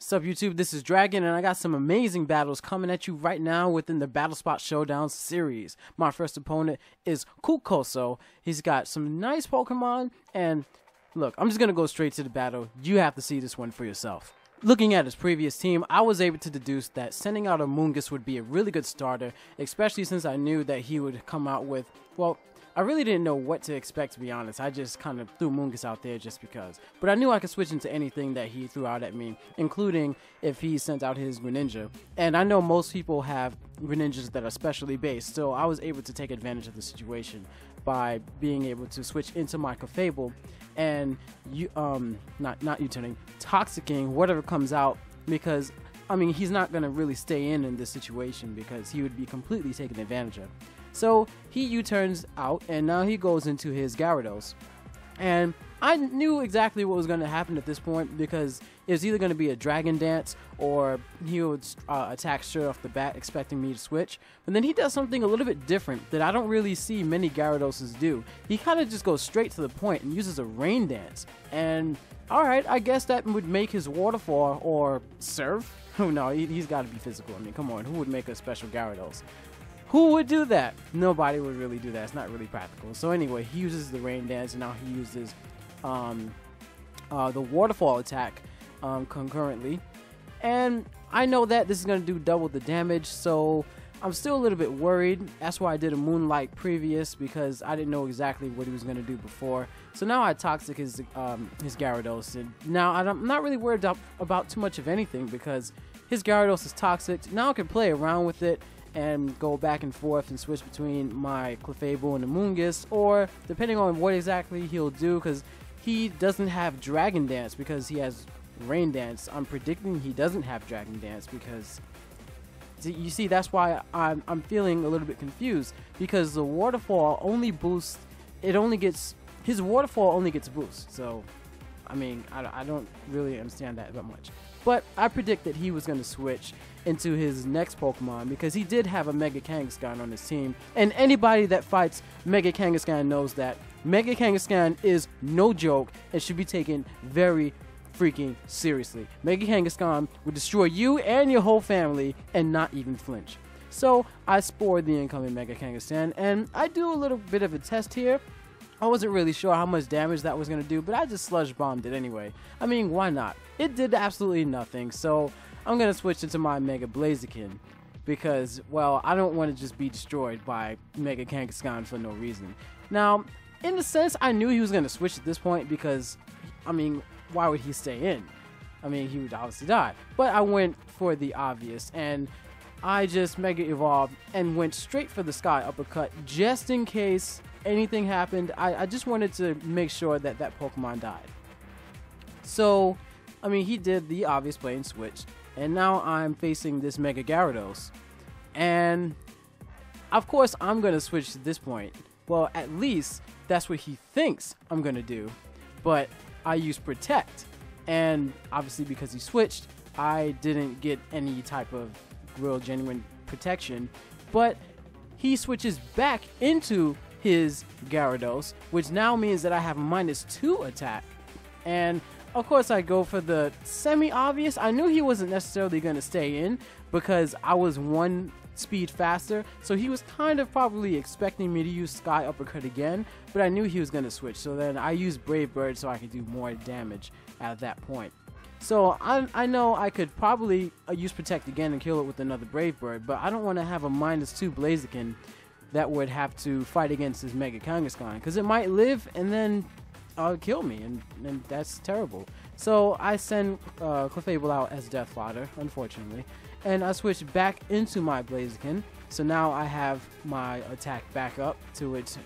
Sup YouTube, this is Dragon, and I got some amazing battles coming at you right now within the Battle Spot Showdown series. My first opponent is Kukoso. He's got some nice Pokemon, and look, I'm just going to go straight to the battle. You have to see this one for yourself. Looking at his previous team, I was able to deduce that sending out a Mungus would be a really good starter, especially since I knew that he would come out with, well, I really didn't know what to expect, to be honest. I just kind of threw Mungus out there just because. But I knew I could switch into anything that he threw out at me, including if he sent out his Greninja. And I know most people have Greninjas that are specially based, so I was able to take advantage of the situation by being able to switch into my Clefable and not U-turning, Toxicking whatever comes out, because I mean he's not gonna really stay in this situation because he would be completely taken advantage of. So he U-turns out and now he goes into his Gyarados, and I knew exactly what was going to happen at this point because it was either going to be a Dragon Dance or he would attack straight off the bat expecting me to switch. But then he does something a little bit different that I don't really see many Gyaradoses do. He kind of just goes straight to the point and uses a Rain Dance. And alright, I guess that would make his Waterfall or Surf. Oh no, he's got to be physical. I mean, come on, who would make a special Gyarados? Who would do that? Nobody would really do that. It's not really practical. So anyway, he uses the Rain Dance and now he uses the Waterfall attack concurrently. And I know that this is going to do double the damage, so I'm still a little bit worried. That's why I did a Moonlight previous, because I didn't know exactly what he was going to do before. So now I Toxic his Gyarados, and now I'm not really worried about too much of anything because his Gyarados is Toxic. Now I can play around with it and go back and forth and switch between my Clefable and the Mungus, or depending on what exactly he'll do, because he doesn't have Dragon Dance because he has Rain Dance. I'm predicting he doesn't have Dragon Dance because, you see, that's why I'm feeling a little bit confused, because the Waterfall only boosts, his Waterfall only gets boost. So I mean, I don't really understand that much. But I predict that he was going to switch into his next Pokemon because he did have a Mega Kangaskhan on his team. And anybody that fights Mega Kangaskhan knows that Mega Kangaskhan is no joke and should be taken very freaking seriously. Mega Kangaskhan would destroy you and your whole family and not even flinch. So I spored the incoming Mega Kangaskhan, and I do a little bit of a test here. I wasn't really sure how much damage that was going to do, but I just sludge bombed it anyway. I mean, why not? It did absolutely nothing, so I'm going to switch into my Mega Blaziken because, well, I don't want to just be destroyed by Mega Kangaskhan for no reason. Now, in a sense, I knew he was going to switch at this point because, I mean, why would he stay in? I mean, he would obviously die. But I went for the obvious, and I just Mega Evolved and went straight for the Sky Uppercut just in case anything happened. I just wanted to make sure that that Pokemon died. So, I mean, he did the obvious play and switched, and now I'm facing this Mega Gyarados. And, of course, I'm going to switch to this point. Well, at least that's what he thinks I'm going to do. But I used Protect, and obviously because he switched, I didn't get any type of real genuine protection. But he switches back into his Gyarados, which now means that I have -2 attack. And of course I go for the semi-obvious. I knew he wasn't necessarily going to stay in because I was 1 speed faster, so he was kind of probably expecting me to use Sky Uppercut again, but I knew he was going to switch, so then I used Brave Bird so I could do more damage at that point. So I know I could probably use Protect again and kill it with another Brave Bird, but I don't want to have a -2 Blaziken that would have to fight against his Mega Kangaskhan, because it might live and then kill me, and that's terrible. So I send Clefable out as Death Fodder, unfortunately, and I switch back into my Blaziken. So now I have my attack back up to its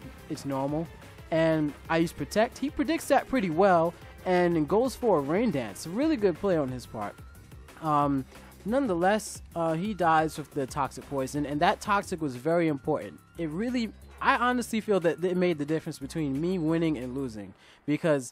normal, and I use Protect. He predicts that pretty well and goes for a Rain Dance. A really good play on his part. Nonetheless, he dies with the Toxic Poison, and that Toxic was very important. I honestly feel that it made the difference between me winning and losing, because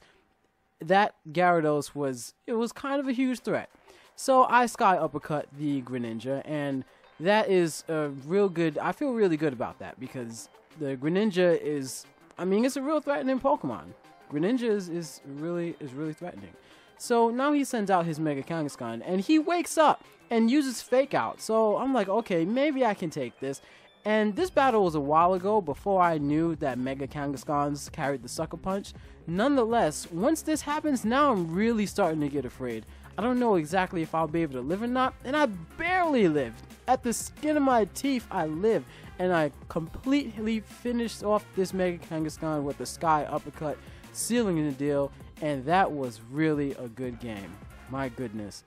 that Gyarados was kind of a huge threat. So I Sky Uppercut the Greninja, and that is a real good. I feel really good about that because the Greninja is, I mean, it's a real threatening Pokemon. Greninja is really threatening. So now he sends out his Mega Kangaskhan, and he wakes up and uses Fake Out. So I'm like, okay, maybe I can take this. And this battle was a while ago, before I knew that Mega Kangaskhan's carried the Sucker Punch. Nonetheless, once this happens, now I'm really starting to get afraid. I don't know exactly if I'll be able to live or not, and I barely lived. At the skin of my teeth, I lived, and I completely finished off this Mega Kangaskhan with the Sky Uppercut, sealing the deal, and that was really a good game. My goodness.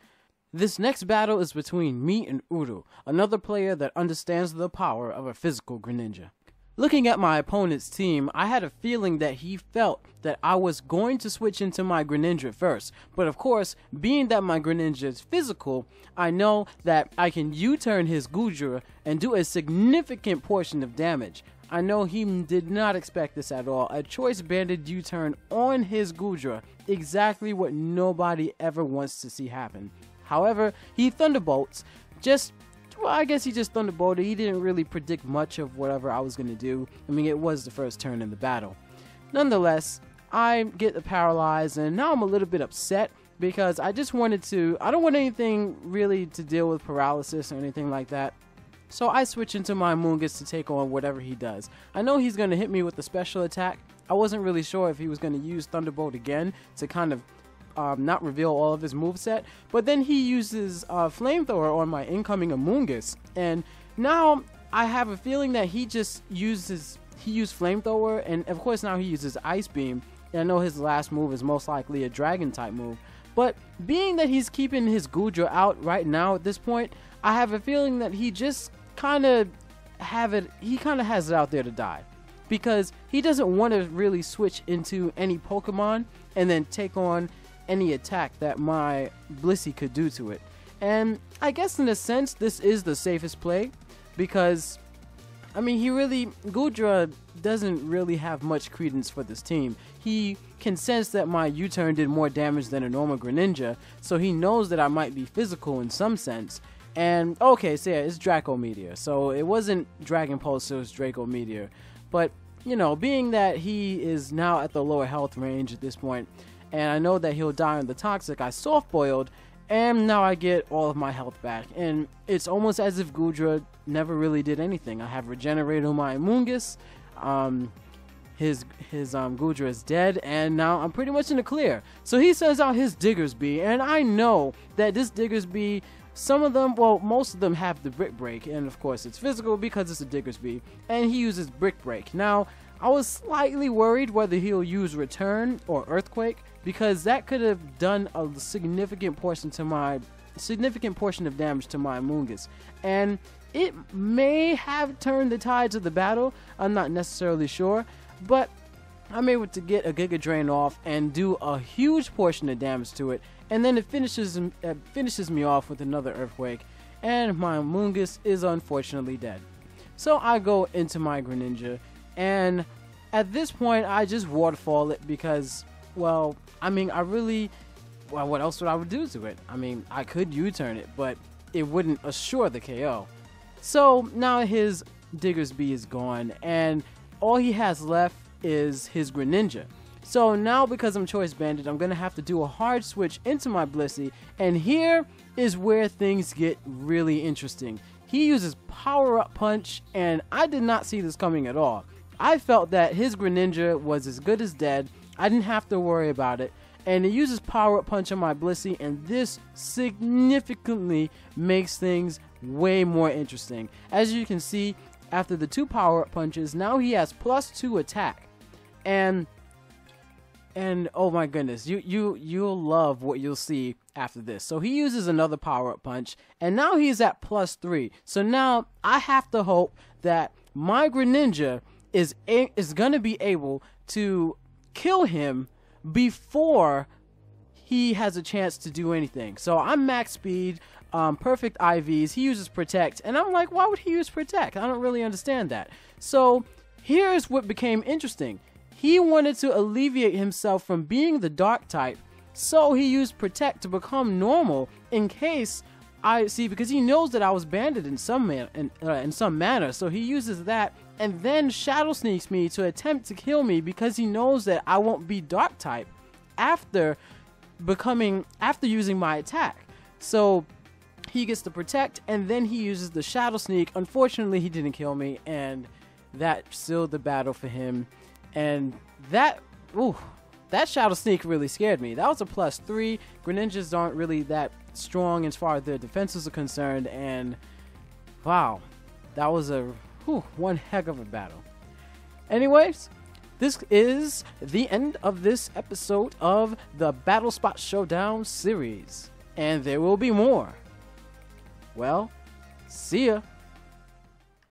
This next battle is between me and Uru, another player that understands the power of a physical Greninja. Looking at my opponent's team, I had a feeling that he felt that I was going to switch into my Greninja first, but of course, being that my Greninja is physical, I know that I can U-turn his Goodra and do a significant portion of damage. I know he did not expect this at all. A choice banded U-turn on his Goodra, exactly what nobody ever wants to see happen. However, he Thunderbolts, well, I guess he just Thunderbolted. He didn't really predict much of whatever I was going to do. I mean, it was the first turn in the battle. Nonetheless, I get paralyzed, and now I'm a little bit upset because I don't want anything really to deal with paralysis or anything like that. So I switch into my Amoonguss to take on whatever he does. I know he's going to hit me with a special attack. I wasn't really sure if he was going to use Thunderbolt again to kind of not reveal all of his moveset, but then he uses Flamethrower on my incoming Amoonguss, and now I have a feeling that he used Flamethrower, and of course now he uses Ice Beam, and I know his last move is most likely a Dragon type move, but being that he's keeping his Goodra out right now at this point, I have a feeling that he just kind of has it out there to die, because he doesn't want to really switch into any Pokemon and then take on any attack that my Blissey could do to it. And I guess in a sense this is the safest play, because I mean Goodra doesn't really have much credence for this team. He can sense that my U-turn did more damage than a normal Greninja, so he knows that I might be physical in some sense. And okay, so yeah, it's Draco Meteor, so it wasn't Dragon Pulse, it was Draco Meteor. But you know, being that he is now at the lower health range at this point, and I know that he'll die on the Toxic, I soft-boiled, and now I get all of my health back. And it's almost as if Goodra never really did anything. I have regenerated on my Amoonguss, his Goodra is dead, and now I'm pretty much in the clear. So he sends out his Diggersby, and I know that this Diggersby, some of them, well, most of them have the Brick Break, and of course it's physical because it's a Diggersby, and he uses Brick Break. Now, I was slightly worried whether he'll use Return or Earthquake, because that could have done a significant portion of damage to my Amoonguss, and it may have turned the tides of the battle. I'm not necessarily sure, but I'm able to get a Giga Drain off and do a huge portion of damage to it, and then it finishes me off with another Earthquake, and my Amoonguss is unfortunately dead. So I go into my Greninja, and at this point I just waterfall it because, well, I mean, what else would I do to it? I mean, I could U-turn it, but it wouldn't assure the KO. So now his Diggersby is gone, and all he has left is his Greninja. So now, because I'm choice banded, I'm gonna have to do a hard switch into my Blissey, and here is where things get really interesting. He uses Power Up Punch, and I did not see this coming at all. I felt that his Greninja was as good as dead. I didn't have to worry about it, and it uses Power Up Punch on my Blissey, and this significantly makes things way more interesting. As you can see, after the 2 Power Up Punches, now he has +2 attack, and oh my goodness, you'll love what you'll see after this. So he uses another Power Up Punch, and now he's at +3. So now I have to hope that my Greninja is gonna be able to kill him before he has a chance to do anything. So I'm max speed, perfect IVs, he uses Protect, and I'm like, why would he use Protect? I don't really understand that. So here's what became interesting. He wanted to alleviate himself from being the Dark type, so he used Protect to become normal in case because he knows that I was banded in some manner, so he uses that, and then Shadow Sneaks me to attempt to kill me because he knows that I won't be Dark type after becoming after using my attack. So he gets to protect, and then he uses the Shadow Sneak. Unfortunately, he didn't kill me, and that sealed the battle for him. And that Shadow Sneak really scared me. That was a +3. Greninjas aren't really that strong as far as their defenses are concerned, and wow, that was one heck of a battle. Anyways, this is the end of this episode of the Battle Spot Showdown series, and there will be more. Well, see ya.